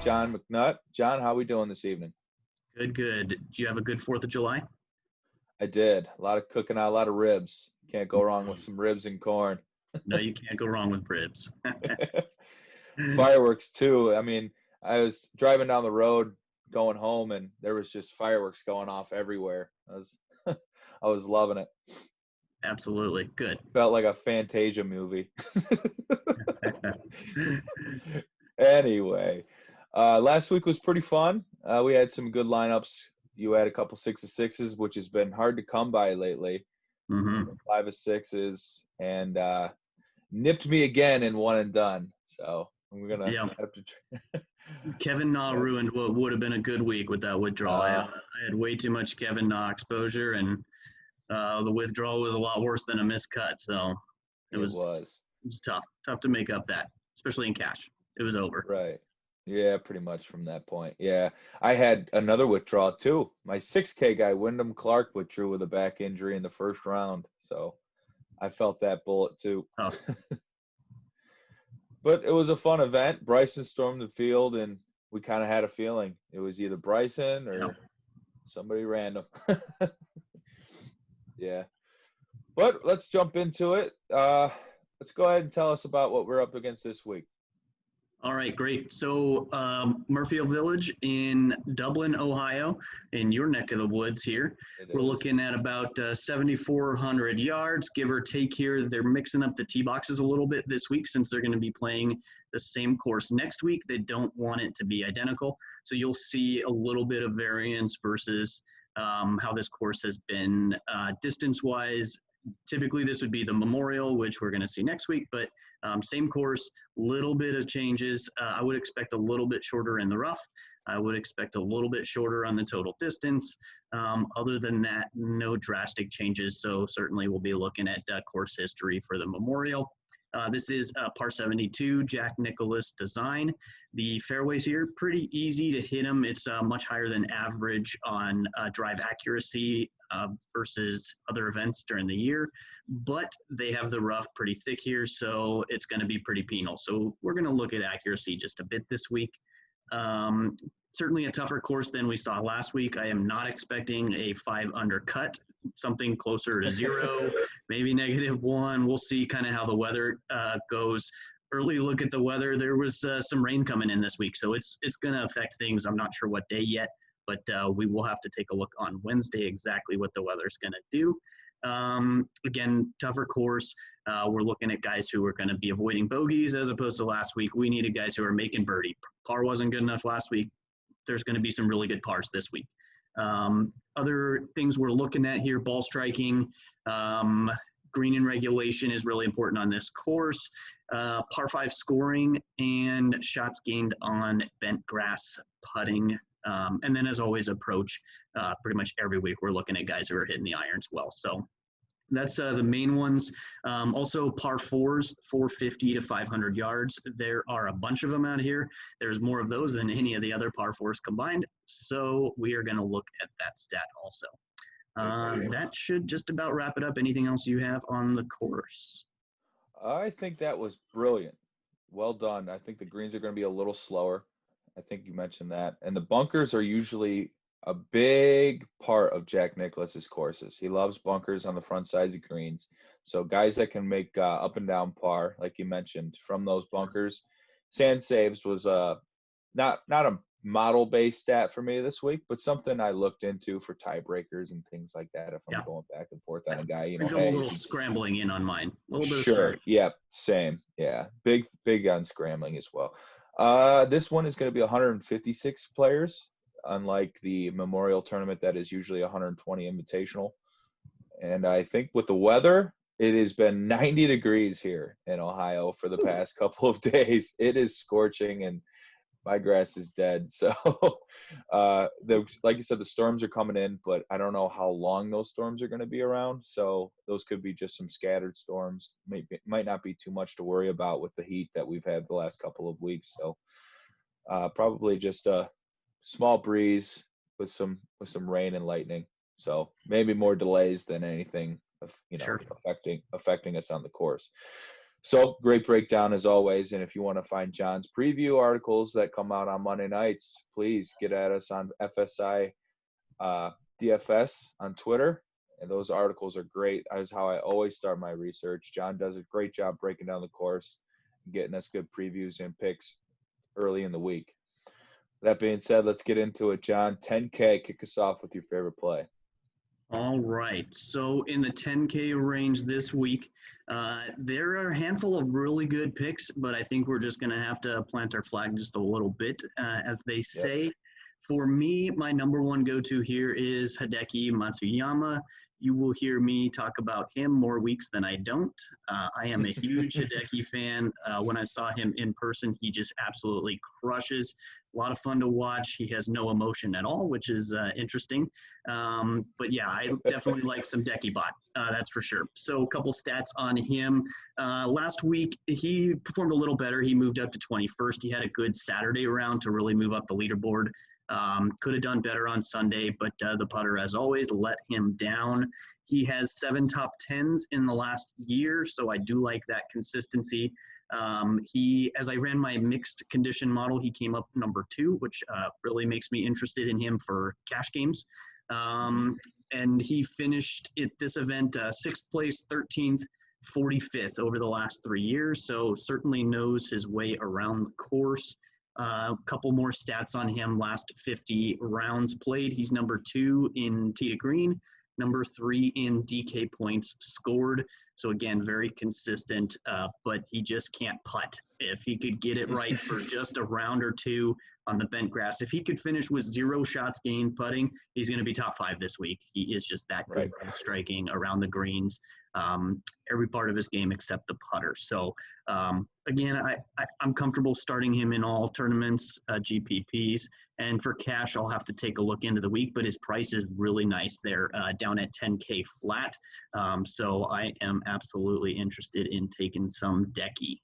John McNutt. John, how we doing this evening? Good, good. Do you have a good 4th of July? I did. A lot of cooking out, a lot of ribs. Can't go wrong with some ribs and corn. No, you can't go wrong with ribs. Fireworks, too. I mean, I was driving down the road going home, and there was just fireworks going off everywhere. I was loving it. Absolutely. Good. Felt like a Fantasia movie. Anyway, last week was pretty fun. We had some good lineups. You had a couple 6 of 6s, which has been hard to come by lately. 5 of 6s, and nipped me again in one and done. So we're gonna have to. Kevin Na ruined what would have been a good week with that withdrawal. I had way too much Kevin Na exposure, and the withdrawal was a lot worse than a miscut. So it was tough to make up that, especially in cash. It was over. Right. Yeah, pretty much from that point. Yeah. I had another withdrawal too. My 6K guy, Wyndham Clark, withdrew with a back injury in the first round. So I felt that bullet too. Oh. But it was a fun event. Bryson stormed the field, and we kind of had a feeling it was either Bryson or somebody random. Yeah. But let's jump into it. Let's go ahead and tell us about what we're up against this week. All right, great. So Murphyville Village in Dublin, Ohio, in your neck of the woods here. We're looking at about 7,400 yards, give or take here. They're mixing up the tee boxes a little bit this week since they're going to be playing the same course next week. They don't want it to be identical. So you'll see a little bit of variance versus how this course has been distance-wise. Typically, this would be the Memorial, which we're going to see next week, but same course, little bit of changes. I would expect a little bit shorter in the rough. I would expect a little bit shorter on the total distance. Other than that, no drastic changes. So certainly we'll be looking at course history for the Memorial. This is a par 72 Jack Nicklaus design. The fairways here, pretty easy to hit them. It's much higher than average on drive accuracy versus other events during the year, but they have the rough pretty thick here, so it's going to be pretty penal. So we're going to look at accuracy just a bit this week. Certainly a tougher course than we saw last week. I am not expecting a 5 under cut, something closer to 0, maybe -1. We'll see kind of how the weather goes. Early look at the weather. There was some rain coming in this week, so it's going to affect things. I'm not sure what day yet, but we will have to take a look on Wednesday exactly what the weather's going to do. Again, tougher course. We're looking at guys who are going to be avoiding bogeys as opposed to last week. We needed guys who are making birdie. Par wasn't good enough last week. There's going to be some really good pars this week. Other things we're looking at here, ball striking, green in regulation is really important on this course. Par 5 scoring and shots gained on bent grass putting. And then as always, approach. Pretty much every week we're looking at guys who are hitting the irons well. So that's the main ones. Also par 4s, 450 to 500 yards. There are a bunch of them out here. There's more of those than any of the other par 4s combined. So we are going to look at that stat also. That should just about wrap it up. Anything else you have on the course? I think that was brilliant. Well done. I think the greens are going to be a little slower. I think you mentioned that. And the bunkers are usually a big part of Jack Nicklaus's courses. He loves bunkers on the front sides of greens. So guys that can make up and down par, like you mentioned, from those bunkers. Sand saves was not a model-based stat for me this week, but something I looked into for tiebreakers and things like that. If I'm going back and forth on a guy, a little scrambling in on mine. A little bit sure. of Yeah, same. Yeah, big on scrambling as well. This one is going to be 156 players, unlike the Memorial Tournament that is usually 120 invitational. And I think with the weather, it has been 90 degrees here in Ohio for the past couple of days. It is scorching, and my grass is dead. So, like you said, the storms are coming in, but I don't know how long those storms are going to be around. So those could be just some scattered storms. Might not be too much to worry about with the heat that we've had the last couple of weeks. So probably just a small breeze with some rain and lightning. So maybe more delays than anything, Sure. affecting us on the course. So great breakdown as always. And if you want to find John's preview articles that come out on Monday nights, please get at us on FSI DFS on Twitter. And those articles are great. That's how I always start my research. John does a great job breaking down the course and getting us good previews and picks early in the week. That being said, let's get into it, John. 10K, kick us off with your favorite play. All right. So in the 10K range this week, there are a handful of really good picks, but I think we're just going to have to plant our flag just a little bit, as they say. Yes. For me, my number one go-to here is Hideki Matsuyama. You will hear me talk about him more weeks than I don't. I am a huge Hideki fan. When I saw him in person, he just absolutely crushes. A lot of fun to watch. He has no emotion at all, which is interesting. But yeah, I definitely like some Decky bot. That's for sure. So a couple stats on him. Last week, he performed a little better. He moved up to 21st. He had a good Saturday round to really move up the leaderboard. Could have done better on Sunday, but the putter, as always, let him down. He has 7 top 10s in the last year, so I do like that consistency. As I ran my mixed condition model, he came up number 2, which really makes me interested in him for cash games. And he finished at this event 6th place, 13th, 45th over the last 3 years, so certainly knows his way around the course. A couple more stats on him. Last 50 rounds played, he's number 2 in tee to green, number 3 in DK points scored. So again, very consistent, but he just can't putt. If he could get it right for just a round or 2 on the bent grass, if he could finish with 0 shots gained putting, he's going to be top 5 this week. He is just that good at striking around the greens, every part of his game except the putter. So again, I'm comfortable starting him in all tournaments, GPPs. And for cash, I'll have to take a look into the week, but his price is really nice there, down at 10K flat. So I am absolutely interested in taking some Decky.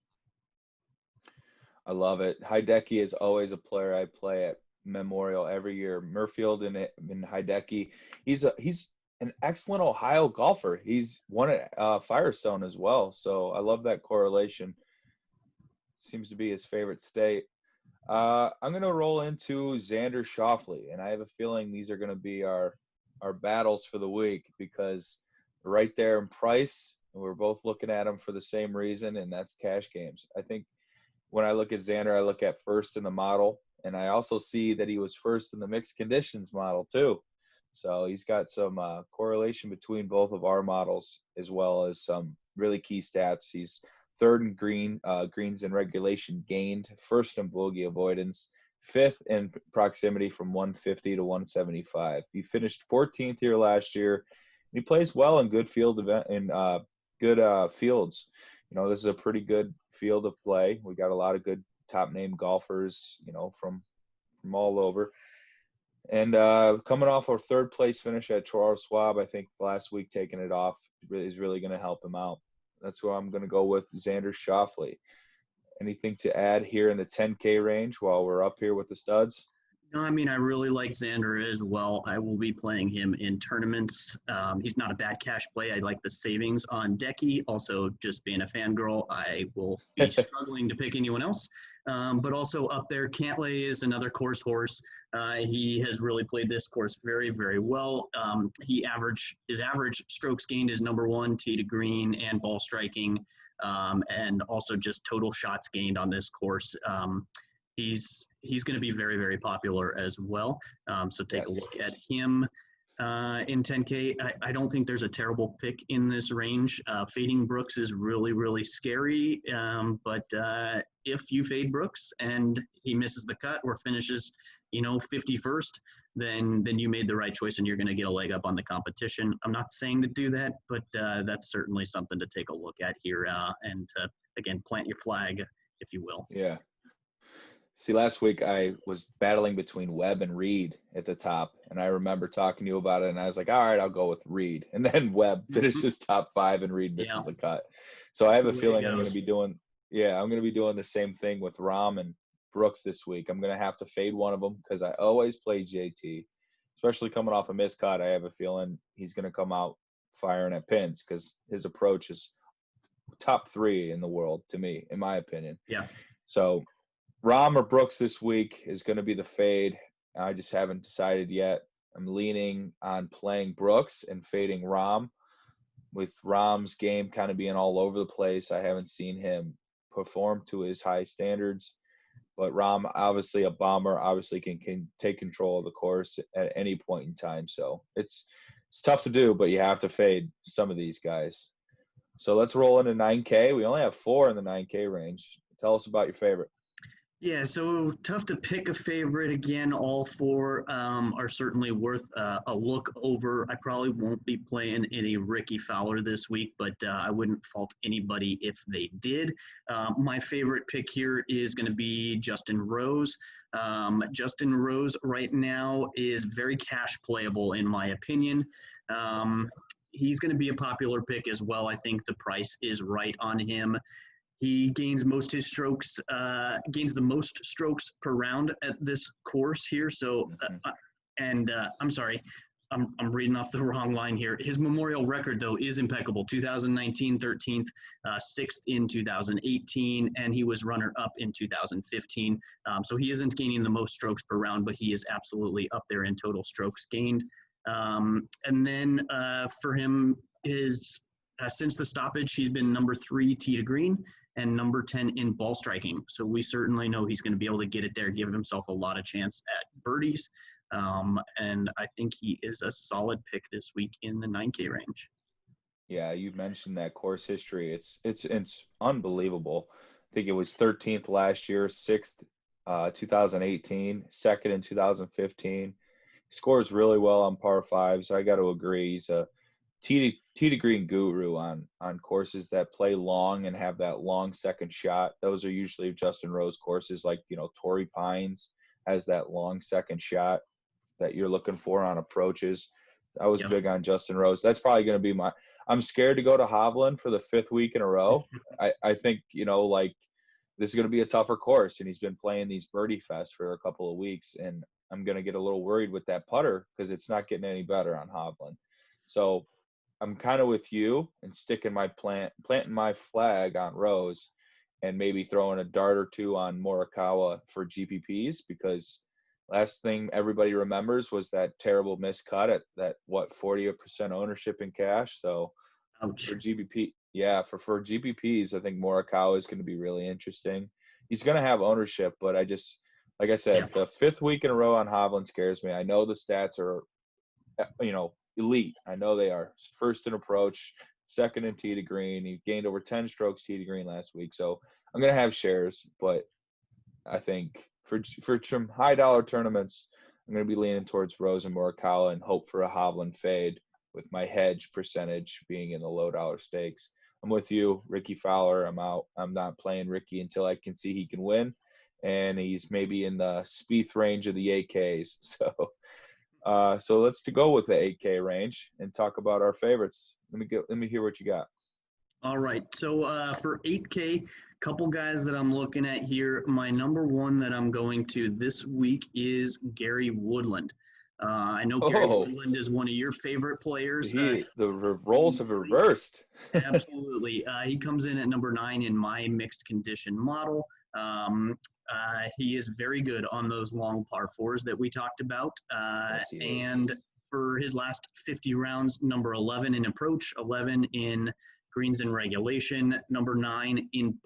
I love it. Hideki is always a player I play at Memorial every year. Murfield and Hideki. He's an excellent Ohio golfer. He's won at Firestone as well. So I love that correlation. Seems to be his favorite state. I'm going to roll into Xander Schauffele, and I have a feeling these are going to be our battles for the week because right there in price, we're both looking at them for the same reason, and that's cash games. I think when I look at Xander, I look at first in the model, and I also see that he was first in the mixed conditions model too. So he's got some correlation between both of our models as well as some really key stats. He's third in greens in regulation gained, first in bogey avoidance, fifth in proximity from 150 to 175. He finished 14th here last year. And he plays well in good field event in good fields. You know, this is a pretty good field of play. We got a lot of good top name golfers, you know, from all over. And coming off our third place finish at Charles Schwab, I think last week taking it off is really going to help him out. That's where I'm going to go with Xander Schauffele. Anything to add here in the 10K range while we're up here with the studs? No, I mean, I really like Xander as well. I will be playing him in tournaments. He's not a bad cash play. I like the savings on Decky. Also, just being a fangirl, I will be struggling to pick anyone else. But also up there, Cantlay is another course horse. He has really played this course very, very well. His average strokes gained is number 1, tee to green and ball striking, and also just total shots gained on this course. He's going to be very, very popular as well. So take a look at him in 10K. I don't think there's a terrible pick in this range. Fading Brooks is really, really scary. But if you fade Brooks and he misses the cut or finishes, 51st, then you made the right choice and you're going to get a leg up on the competition. I'm not saying to do that, but that's certainly something to take a look at here and again, plant your flag, if you will. Yeah. See, last week I was battling between Webb and Reed at the top, and I remember talking to you about it, and I was like, all right, I'll go with Reed. And then Webb finishes top 5 and Reed misses the cut. So I have a feeling I'm going to be doing the same thing with Rahm and Brooks this week. I'm going to have to fade one of them because I always play JT, especially coming off a miscut. I have a feeling he's going to come out firing at pins because his approach is top 3 in the world to me, in my opinion. Yeah. So Rahm or Brooks this week is going to be the fade. I just haven't decided yet. I'm leaning on playing Brooks and fading Rahm. With Rahm's game kind of being all over the place, I haven't seen him perform to his high standards. But Rahm, obviously a bomber, obviously can take control of the course at any point in time. So it's tough to do, but you have to fade some of these guys. So let's roll into 9K. We only have 4 in the 9K range. Tell us about your favorite. Yeah, so tough to pick a favorite. Again, all 4 are certainly worth a look over. I probably won't be playing any Ricky Fowler this week, but I wouldn't fault anybody if they did. My favorite pick here is going to be Justin Rose. Justin Rose right now is very cash playable, in my opinion. He's going to be a popular pick as well. I think the price is right on him. He gains gains the most strokes per round at this course here. So, I'm sorry, I'm reading off the wrong line here. His Memorial record, though, is impeccable. 2019, 13th, 6th in 2018, and he was runner-up in 2015. So he isn't gaining the most strokes per round, but he is absolutely up there in total strokes gained. And then for him, since the stoppage, he's been number 3 tee to green and number 10 in ball striking. So we certainly know he's going to be able to get it there, give himself a lot of chance at birdies. And I think he is a solid pick this week in the 9K range. Yeah, you mentioned that course history. It's unbelievable. I think it was 13th last year, 6th 2018, 2nd in 2015. He scores really well on par 5s. I got to agree. He's a tee to green guru on courses that play long and have that long second shot. Those are usually Justin Rose courses, like, Torrey Pines has that long second shot that you're looking for on approaches. I was big on Justin Rose. That's probably going to be I'm scared to go to Hovland for the 5th week in a row. I think, this is going to be a tougher course, and he's been playing these birdie fests for a couple of weeks, and I'm going to get a little worried with that putter because it's not getting any better on Hovland. So I'm kind of with you and sticking planting my flag on Rose, and maybe throwing a dart or 2 on Morikawa for GPPs, because last thing everybody remembers was that terrible miscut at that 40% ownership in cash. So Ouch. For GPPs, I think Morikawa is going to be really interesting. He's going to have ownership, but like I said, the 5th week in a row on Hovland scares me. I know the stats are, elite. I know they are. 1st in approach, 2nd in tee to green. He gained over 10 strokes tee to green last week. So I'm going to have shares, but I think for some high dollar tournaments, I'm going to be leaning towards Rose and Morikawa and hope for a Hovland fade, with my hedge percentage being in the low dollar stakes. I'm with you, Ricky Fowler. I'm out. I'm not playing Ricky until I can see he can win, and he's maybe in the Spieth range of the 8Ks. So let's go with the 8K range and talk about our favorites. Let me hear what you got. All right. So for 8K, couple guys that I'm looking at here. My number 1 that I'm going to this week is Gary Woodland. I know Gary Woodland is one of your favorite players. The roles have reversed. Absolutely. He comes in at number 9 in my mixed condition model. He is very good on those long par 4s that we talked about. And for his last 50 rounds, number 11 in approach, 11 in greens in regulation, number 9 in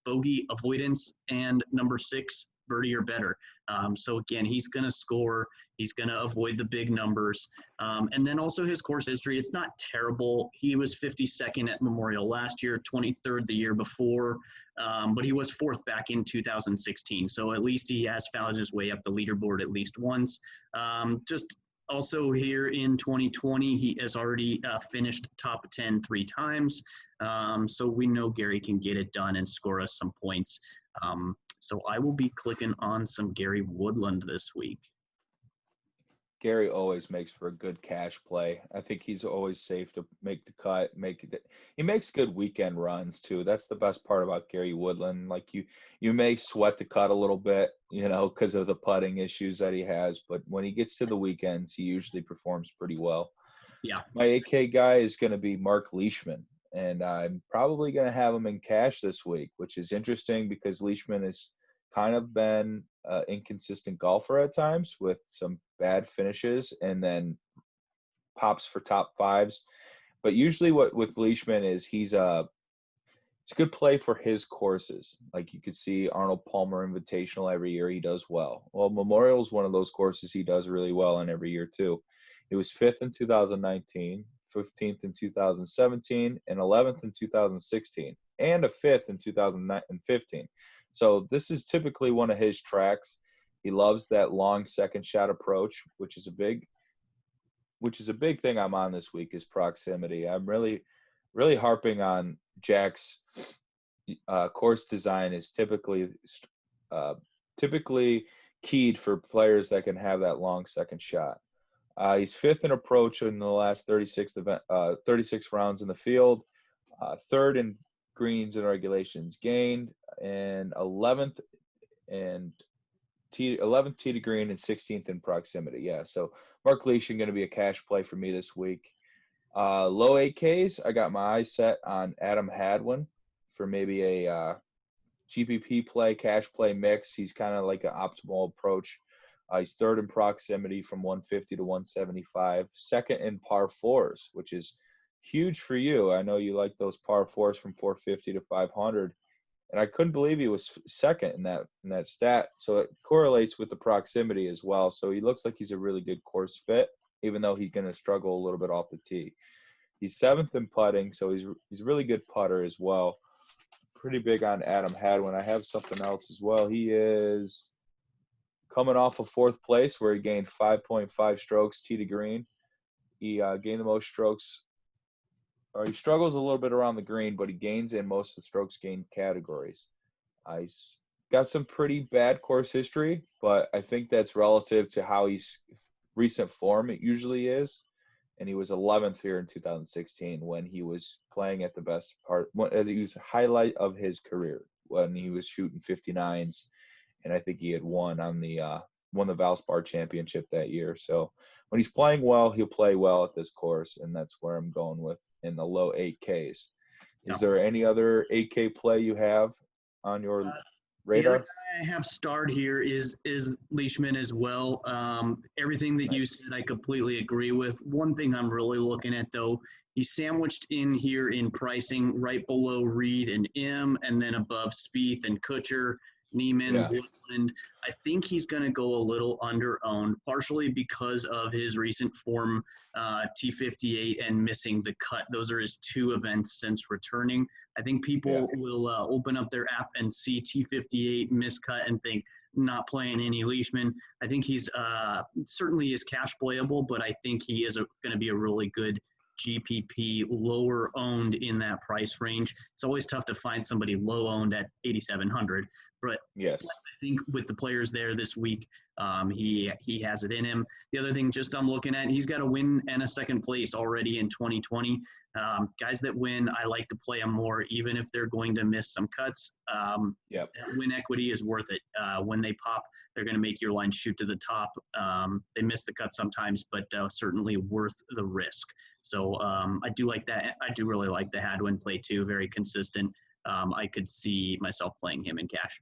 bogey avoidance, and number 6 birdie or better. So again, he's going to score. He's going to avoid the big numbers. And then also his course history, it's not terrible. He was 52nd at Memorial last year, 23rd the year before, but he was 4th back in 2016. So at least he has found his way up the leaderboard at least once. Just also here in 2020, he has already finished top 10 3 times. So we know Gary can get it done and score us some points. So I will be clicking on some Gary Woodland this week. Gary always makes for a good cash play. I think he's always safe to make the cut. He makes good weekend runs too. That's the best part about Gary Woodland. Like you may sweat the cut a little bit, because of the putting issues that he has. But when he gets to the weekends, he usually performs pretty well. Yeah. My 8K guy is going to be Marc Leishman. and I'm probably going to have him in cash this week, which is interesting because Leishman has kind of been an inconsistent golfer at times with some bad finishes and then pops for top fives. But usually what with Leishman is it's a good play for his courses. Like you could see Arnold Palmer Invitational every year, he does well. Well, Memorial is one of those courses he does really well in every year too. He was 5th in 2019, 15th in 2017, and 11th in 2016, and a 5th in 2015. So this is typically one of his tracks. He loves that long second shot approach, which is a big thing I'm on this week is proximity. I'm really harping on Jack's course design is typically keyed for players that can have that long second shot. He's 5th in approach in the last 36 rounds in the field, 3rd in greens and regulations gained, and 11th tee to green and 16th in proximity. Yeah, so Marc Leishman going to be a cash play for me this week. Low 8Ks, I got my eyes set on Adam Hadwin for maybe a GPP play, cash play mix. He's kind of like an optimal approach. He's 3rd in proximity from 150 to 175, 2nd in par fours, which is huge for you. I know you like those par fours from 450 to 500, and I couldn't believe he was 2nd in that stat. So it correlates with the proximity as well. So he looks like he's a really good course fit, even though he's going to struggle a little bit off the tee. He's 7th in putting, so he's a really good putter as well. Pretty big on Adam Hadwin. I have something else as well. He is coming off of 4th place where he gained 5.5 strokes tee to green. He gained the most strokes, or he struggles a little bit around the green, but he gains in most of the strokes gained categories. He's got some pretty bad course history, but I think that's relative to how he's recent form it usually is. And he was 11th here in 2016 when he was playing at the best part. He was the highlight of his career when he was shooting 59s. And I think he had won the Valspar Championship that year. So when he's playing well, he'll play well at this course, and that's where I'm going with in the low 8Ks. Is there any other 8K play you have on your radar? The other guy I have starred here is Leishman as well. Everything that you said, I completely agree with. One thing I'm really looking at, though, he's sandwiched in here in pricing right below Reed and M, and then above Spieth and Kuchar, Neiman, Woodland. I think he's going to go a little under-owned, partially because of his recent form, T58 and missing the cut. Those are his 2 events since returning. I think people will open up their app and see T58 miscut and think not playing any Leishman. I think he's certainly is cash playable, but I think he is going to be a really good GPP, lower owned in that price range. It's always tough to find somebody low owned at 8,700. But yes, I think with the players there this week, he has it in him. The other thing just I'm looking at, he's got a win and a 2nd place already in 2020. Guys that win, I like to play them more, even if they're going to miss some cuts. That win equity is worth it. When they pop, they're going to make your line shoot to the top. They miss the cut sometimes, but certainly worth the risk. So I do like that. I do really like the Hadwin play too. Very consistent. I could see myself playing him in cash.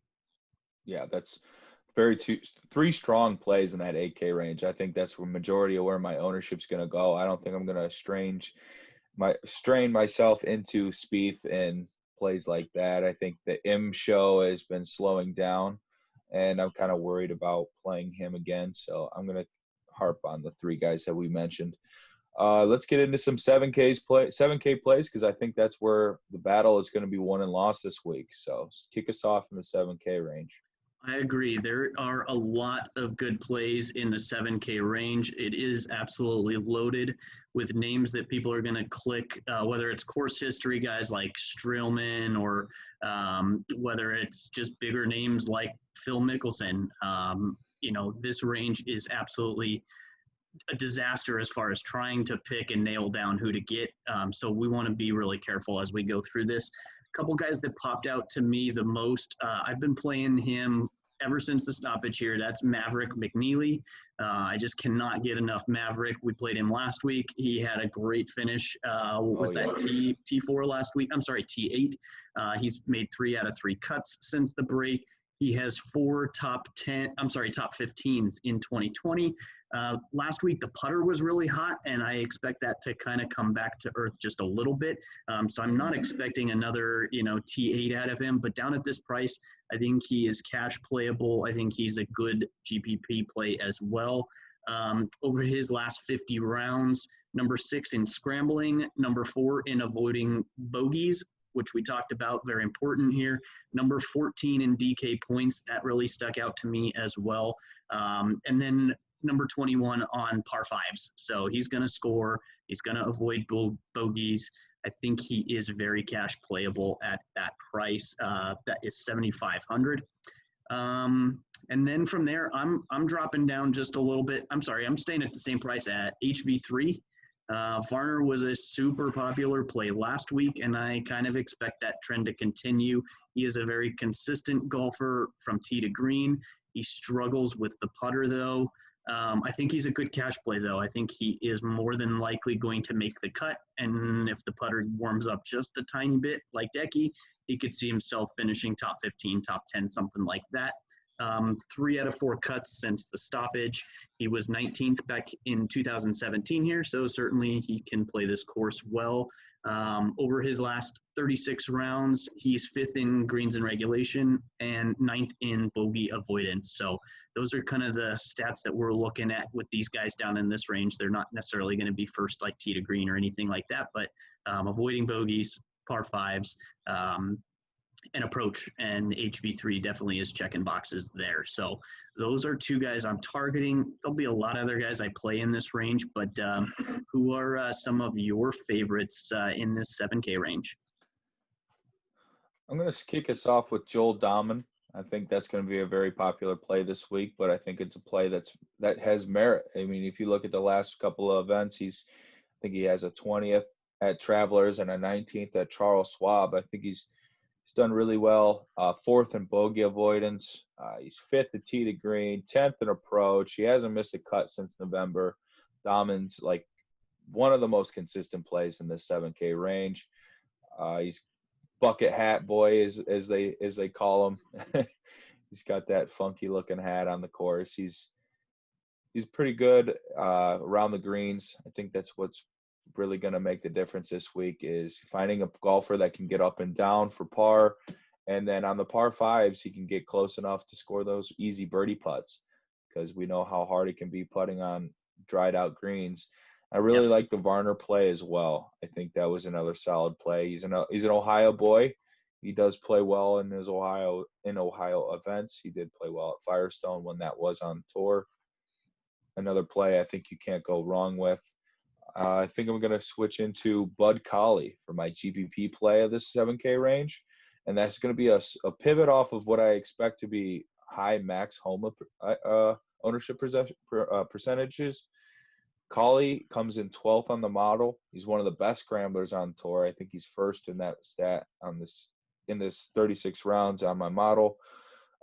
Yeah, that's 3 strong plays in that 8K range. I think that's where majority of where my ownership's going to go. I don't think I'm going to strain myself into Spieth and plays like that. I think the M show has been slowing down, and I'm kind of worried about playing him again. So I'm going to harp on the 3 guys that we mentioned. Let's get into some 7K plays, because I think that's where the battle is going to be won and lost this week. So kick us off in the 7K range. I agree. There are a lot of good plays in the 7K range. It is absolutely loaded with names that people are going to click, whether it's course history guys like Streelman or whether it's just bigger names like Phil Mickelson. This range is absolutely a disaster as far as trying to pick and nail down who to get. So we want to be really careful as we go through this. A couple guys that popped out to me the most, I've been playing him ever since the stoppage here. That's Maverick McNeely. I just cannot get enough Maverick. We played him last week. He had a great finish. What was that? T4 last week? I'm sorry, T8. He's made 3 out of 3 cuts since the break. He has 4 top 15s in 2020. Last week, the putter was really hot, and I expect that to kind of come back to earth just a little bit. So I'm not expecting another, T8 out of him, but down at this price, I think he is cash playable. I think he's a good GPP play as well. Over his last 50 rounds, number 6 in scrambling, number 4 in avoiding bogeys, which we talked about, very important here. Number 14 in DK points, that really stuck out to me as well. And then number 21 on par 5s. So he's going to score. He's going to avoid bogeys. I think he is very cash playable at that price. That is $7,500. And then from there, I'm dropping down just a little bit. I'm staying at the same price at HV3. Varner was a super popular play last week, and I kind of expect that trend to continue. He is a very consistent golfer from tee to green. He struggles with the putter, though. I think he's a good cash play, though. I think he is more than likely going to make the cut, and if the putter warms up just a tiny bit, like Decky, he could see himself finishing top 15, top 10, something like that. 3 out of 4 cuts since the stoppage. He was 19th back in 2017 here, so certainly he can play this course well. Over his last 36 rounds, he's 5th in greens and regulation and 9th in bogey avoidance. So those are kind of the stats that we're looking at with these guys down in this range. They're not necessarily going to be first like tee to green or anything like that, but avoiding bogeys, par 5s, and approach, and HV3 definitely is checking boxes there. So those are 2 guys I'm targeting. There'll be a lot of other guys I play in this range, but who are some of your favorites in this 7K range? I'm going to kick us off with Joel Dahman. I think that's going to be a very popular play this week, but I think it's a play that has merit. I mean, if you look at the last couple of events, I think he has a 20th at Travelers and a 19th at Charles Schwab. I think he's done really well. 4th in bogey avoidance. He's 5th at tee to green, 10th in approach. He hasn't missed a cut since November. Dahman's like one of the most consistent plays in this 7K range. He's bucket hat boy, as they call him. He's got that funky looking hat on the course. He's pretty good around the greens. I think that's what's really going to make the difference this week, is finding a golfer that can get up and down for par, and then on the par 5s he can get close enough to score those easy birdie putts, because we know how hard it can be putting on dried out greens. I really like the Varner play as well. I think that was another solid play. He's an Ohio boy. He does play well in his Ohio events. He did play well at Firestone when that was on tour. Another play I think you can't go wrong with. I think I'm going to switch into Bud Cauley for my GPP play of this 7K range. And that's going to be a pivot off of what I expect to be high max home ownership percentages. Cauley comes in 12th on the model. He's one of the best scramblers on tour. I think he's first in that stat in this 36 rounds on my model.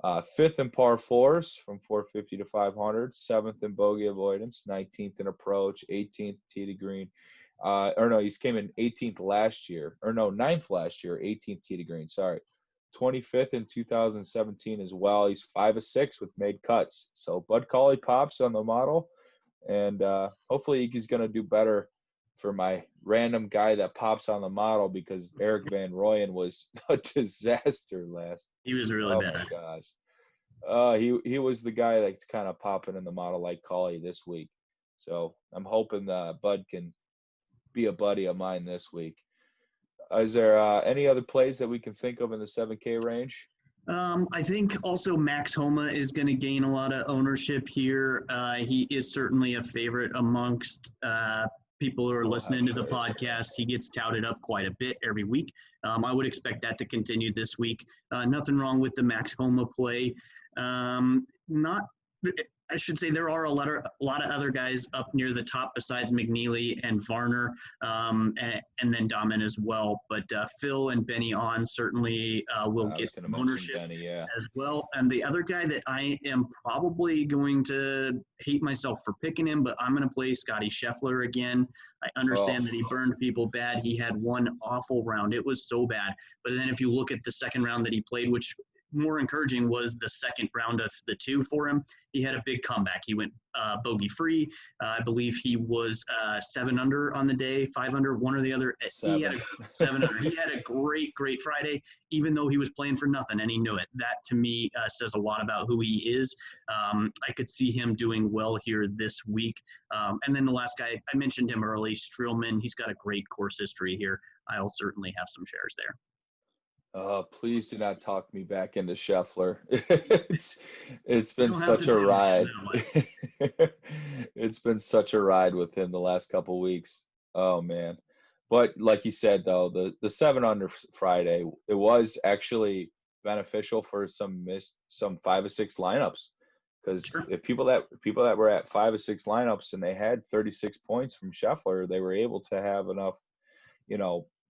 5th in par 4s from 450 to 500, 7th in bogey avoidance, 19th in approach, 18th tee to green. He came in 18th last year. 9th last year, 18th tee to green, sorry. 25th in 2017 as well. He's 5 of 6 with made cuts. So Bud Cauley pops on the model, and hopefully he's going to do better for my random guy that pops on the model, because Eric Van Rooyen was a disaster last. He was really bad. Oh my gosh. He was the guy that's kind of popping in the model like Cauley this week. So I'm hoping Bud can be a buddy of mine this week. Is there any other plays that we can think of in the 7K range? I think also Max Homa is going to gain a lot of ownership here. He is certainly a favorite amongst people who are listening to the podcast. He gets touted up quite a bit every week. I would expect that to continue this week. Nothing wrong with the Max Homa play. I should say there are a lot of other guys up near the top besides McNeely and Varner, and then Dahmen as well. But Phil and Benny on certainly will I get was going to some mention ownership Benny, yeah. as well. And the other guy that I am probably going to hate myself for picking him, but I'm going to play Scotty Scheffler again. I understand that he burned people bad. He had one awful round. It was so bad. But then if you look at the second round that he played, which more encouraging was the second round of the two for him. He had a big comeback. He went bogey free. I believe he was 7 under on the day, 5 under, one or the other. He had a 7 under. He had a great Friday, even though he was playing for nothing, and he knew it. That to me says a lot about who he is. I could see him doing well here this week. And then the last guy, I mentioned him early, Streelman. He's got a great course history here. I'll certainly have some shares there. Please do not talk me back into Scheffler. It's been such a ride. It's been such a ride with him the last couple of weeks. Oh man. But like you said though, the 7 under Friday, it was actually beneficial for some 5 or 6 lineups. Because if people that were at 5 or 6 lineups and they had 36 points from Scheffler, they were able to have enough,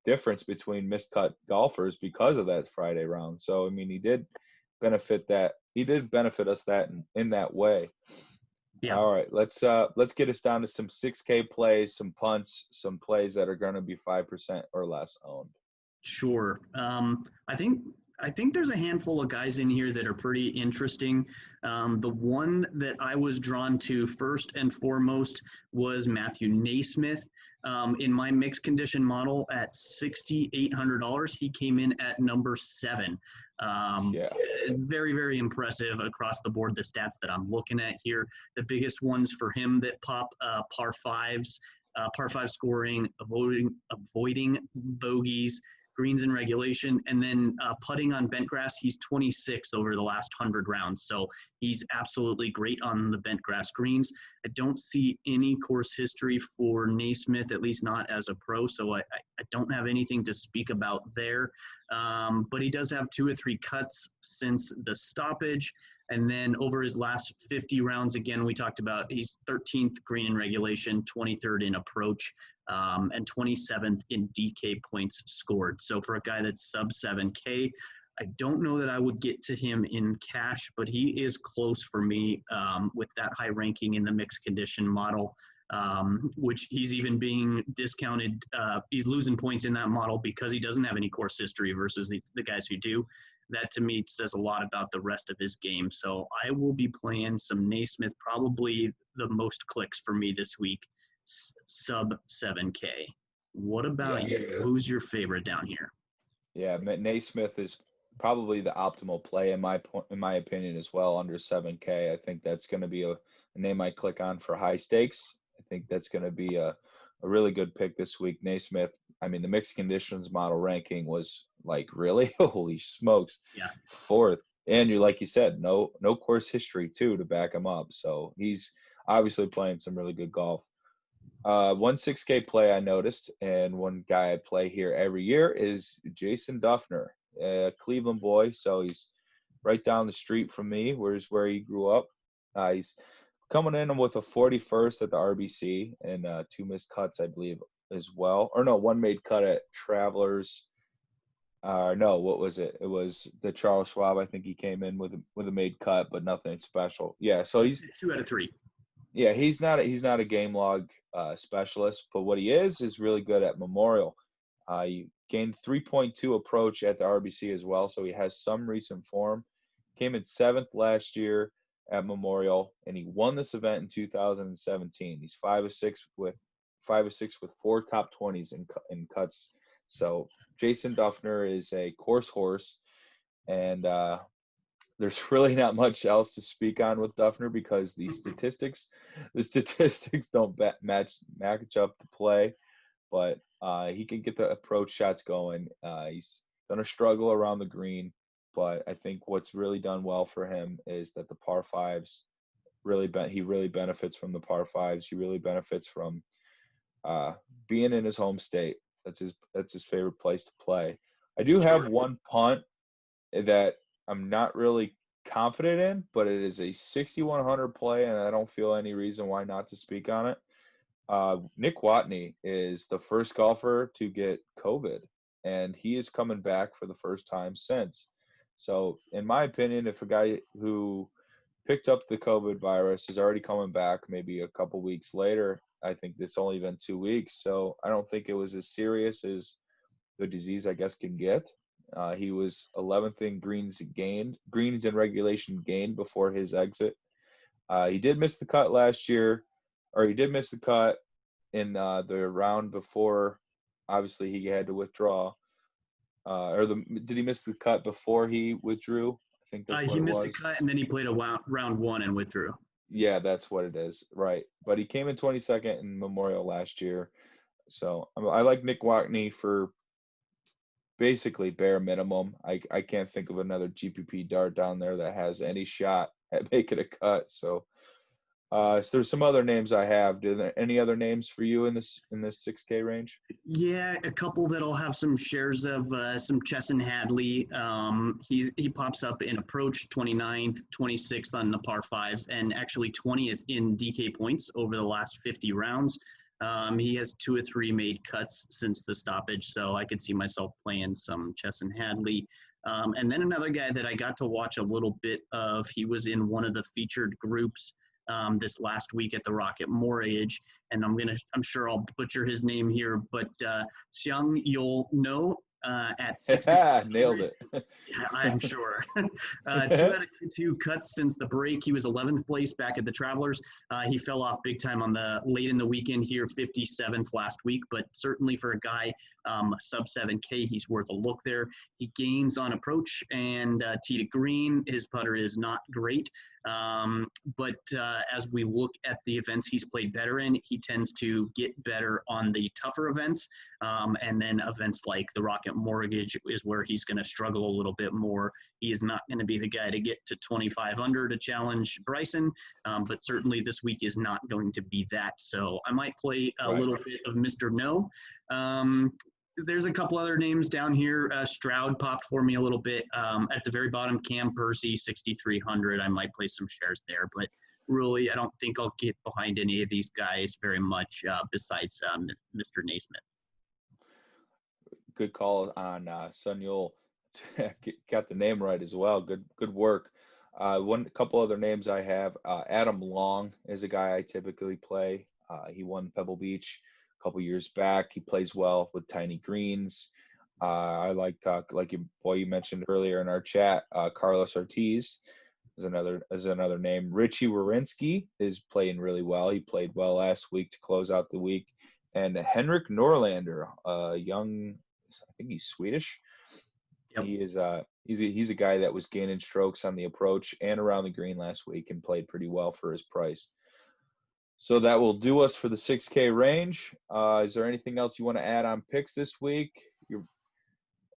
difference between miscut golfers because of that Friday round. So I mean, he did benefit us that in that way. Yeah. All right, let's get us down to some 6K plays, some punts, some plays that are going to be 5% or less owned. Sure. I think there's a handful of guys in here that are pretty interesting. The one that I was drawn to first and foremost was Matthew Naismith. In my mixed condition model at $6,800, he came in at number 7. Very, very impressive across the board, the stats that I'm looking at here. The biggest ones for him that pop, par 5s, par 5 scoring, avoiding bogeys, greens in regulation, and then putting on bent grass, he's 26 over the last 100 rounds. So he's absolutely great on the bent grass greens. I don't see any course history for Naismith, at least not as a pro, so I don't have anything to speak about there. But he does have 2 or 3 cuts since the stoppage. And then over his last 50 rounds, again, we talked about he's 13th green in regulation, 23rd in approach, and 27th in DK points scored. So for a guy that's sub 7K, I don't know that I would get to him in cash, but he is close for me with that high ranking in the mixed condition model, which he's even being discounted. He's losing points in that model because he doesn't have any course history versus the guys who do. That to me says a lot about the rest of his game. So I will be playing some Naismith, probably the most clicks for me this week, sub 7K. What about you? Who's your favorite down here? Yeah, Naismith is probably the optimal play in my opinion as well, under 7K. I think that's going to be a name I click on for high stakes. I think that's going to be a really good pick this week. Naismith, I mean, the mixed conditions model ranking was like, really? Holy smokes. Yeah. 4th. And like you said, no course history too to back him up. So he's obviously playing some really good golf. One 6K play I noticed, and one guy I play here every year is Jason Duffner, a Cleveland boy. So he's right down the street from me, where he grew up. He's coming in with a 41st at the RBC and 2 missed cuts, I believe, as well. Or no, 1 made cut at Travelers. No, what was it? It was the Charles Schwab. I think he came in with a made cut, but nothing special. Yeah, so he's 2 out of 3. Yeah, he's not a game log specialist, but what he is really good at Memorial. He gained 3.2 approach at the RBC as well, so he has some recent form. Came in 7th last year at Memorial, and he won this event in 2017. He's 5 or 6 with 4 top 20s in cuts. So Jason Duffner is a course horse, and there's really not much else to speak on with Duffner because the statistics don't match up to play, but he can get the approach shots going. He's gonna struggle around the green, but I think what's really done well for him is that the par 5s he really benefits from the par 5s. He really benefits from being in his home state. That's his favorite place to play. I do have one punt that I'm not really confident in, but it is a 6,100 play, and I don't feel any reason why not to speak on it. Nick Watney is the first golfer to get COVID, and he is coming back for the first time since. So, in my opinion, if a guy who picked up the COVID virus is already coming back maybe a couple weeks later, I think it's only been 2 weeks. So, I don't think it was as serious as the disease, I guess, can get. He was 11th in greens in regulation gained before his exit. He did miss the cut last year, or he did miss the cut in the round before. Obviously, he had to withdraw. Did he miss the cut before he withdrew? I think that's what he it missed was. a cut, and then he played a round one and withdrew. Yeah, that's what it is. Right. But he came in 22nd in Memorial last year. So I like Nick Watney for basically bare minimum. I can't think of another GPP dart down there that has any shot at making a cut. So there's some other names I have. Do there any other names for you in this 6K range? Yeah, a couple that'll have some shares of some Chesson Hadley. He pops up in approach 29th, 26th on the par fives, and actually 20th in DK points over the last 50 rounds. He has 2 or 3 made cuts since the stoppage, so I could see myself playing some Chesson Hadley. And then another guy that I got to watch a little bit of, he was in one of the featured groups this last week at the Rocket Mortgage, and I'm sure I'll butcher his name here, but Xiang Yol No at 60. Nailed it. Yeah, I'm sure. 2 out of 2 cuts since the break. He was 11th place back at the Travelers. He fell off big time on the late in the weekend here, 57th last week, but certainly for a guy sub 7K, he's worth a look there. He gains on approach and tee to green. His putter is not great. But as we look at the events he's played better in, he tends to get better on the tougher events. And then events like the Rocket Mortgage is where he's going to struggle a little bit more. He is not going to be the guy to get to 25 under to challenge Bryson, but certainly this week is not going to be that. So I might play a little bit of Mr. No. There's a couple other names down here. Stroud popped for me a little bit. At the very bottom, Cam Percy, 6,300. I might play some shares there, but really I don't think I'll get behind any of these guys very much besides Mr. Naismith. Good call on Sun Yul. Got the name right as well. Good work. A couple other names I have. Adam Long is a guy I typically play. He won Pebble Beach a couple years back. He plays well with tiny greens. I like you mentioned earlier in our chat. Carlos Ortiz is another name. Richie Wierenski is playing really well. He played well last week to close out the week. And Henrik Norlander, young, I think he's Swedish. Yep. He's a guy that was gaining strokes on the approach and around the green last week and played pretty well for his price. So that will do us for the 6K range. Is there anything else you want to add on picks this week?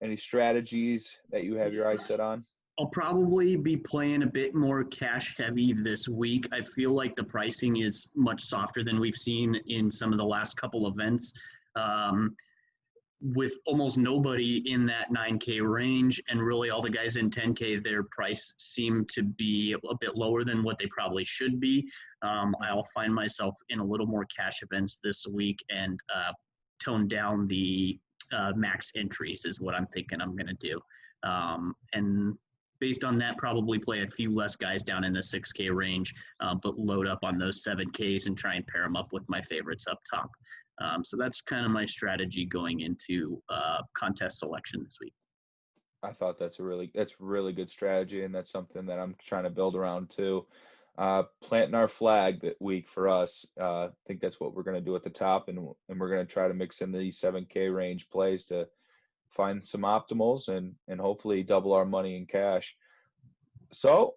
Any strategies that you have your eyes set on? I'll probably be playing a bit more cash heavy this week. I feel like the pricing is much softer than we've seen in some of the last couple events. With almost nobody in that 9K range, and really all the guys in 10K, their price seem to be a bit lower than what they probably should be. I'll find myself in a little more cash events this week and tone down the max entries is what I'm thinking I'm going to do. And based on that, probably play a few less guys down in the 6K range, but load up on those 7Ks and try and pair them up with my favorites up top. So that's kind of my strategy going into contest selection this week. I thought that's really good strategy, and that's something that I'm trying to build around too. Planting our flag that week for us. I think that's what we're going to do at the top, and we're going to try to mix in these 7K range plays to find some optimals and hopefully double our money in cash. So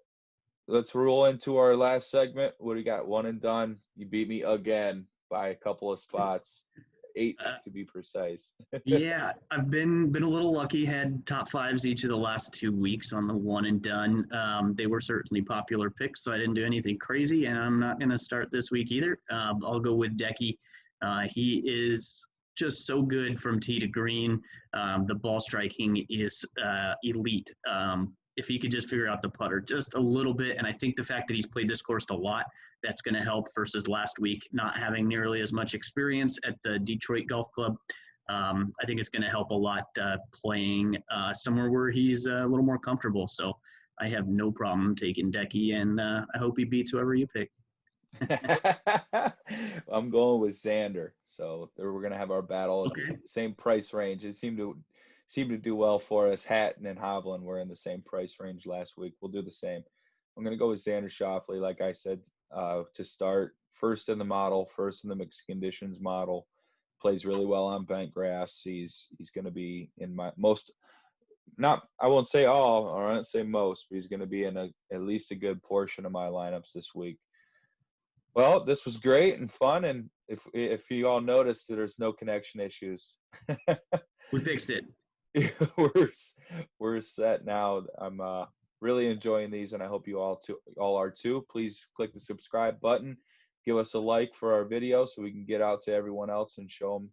let's roll into our last segment. What do you got? One and done. You beat me again by a couple of spots, 8 to be precise. Yeah, I've been a little lucky. Had top fives each of the last 2 weeks on the one and done. They were certainly popular picks, so I didn't do anything crazy, and I'm not going to start this week either. I'll go with Hideki. He is just so good from tee to green. The ball striking is elite. if he could just figure out the putter just a little bit. And I think the fact that he's played this course a lot, that's going to help versus last week not having nearly as much experience at the Detroit Golf Club. I think it's going to help a lot playing somewhere where he's a little more comfortable. So I have no problem taking Decky, and I hope he beats whoever you pick. I'm going with Xander. So we're going to have our battle. Okay. Same price range. It seemed to do well for us. Hatton and Hovland were in the same price range last week. We'll do the same. I'm going to go with Xander Schauffele, like I said, to start. First in the model, first in the mixed conditions model. Plays really well on bent grass. He's going to be in my most, not, I won't say all, or I won't say most, but he's going to be in at least a good portion of my lineups this week. Well, this was great and fun, and if you all noticed, there's no connection issues. We fixed it. We're set now. I'm really enjoying these, and I hope you all are too. Please click the subscribe button. Give us a like for our video so we can get out to everyone else and show them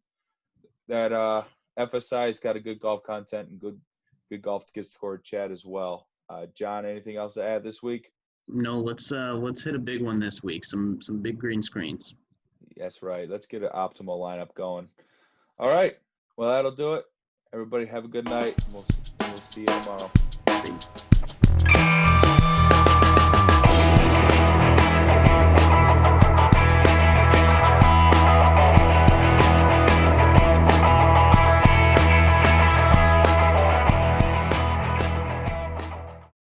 that FSI's got a good golf content and good golf Discord chat as well. John, anything else to add this week? No, let's hit a big one this week. Some big green screens. That's right. Let's get an optimal lineup going. All right. Well, that'll do it. Everybody have a good night. We'll see you tomorrow. Peace.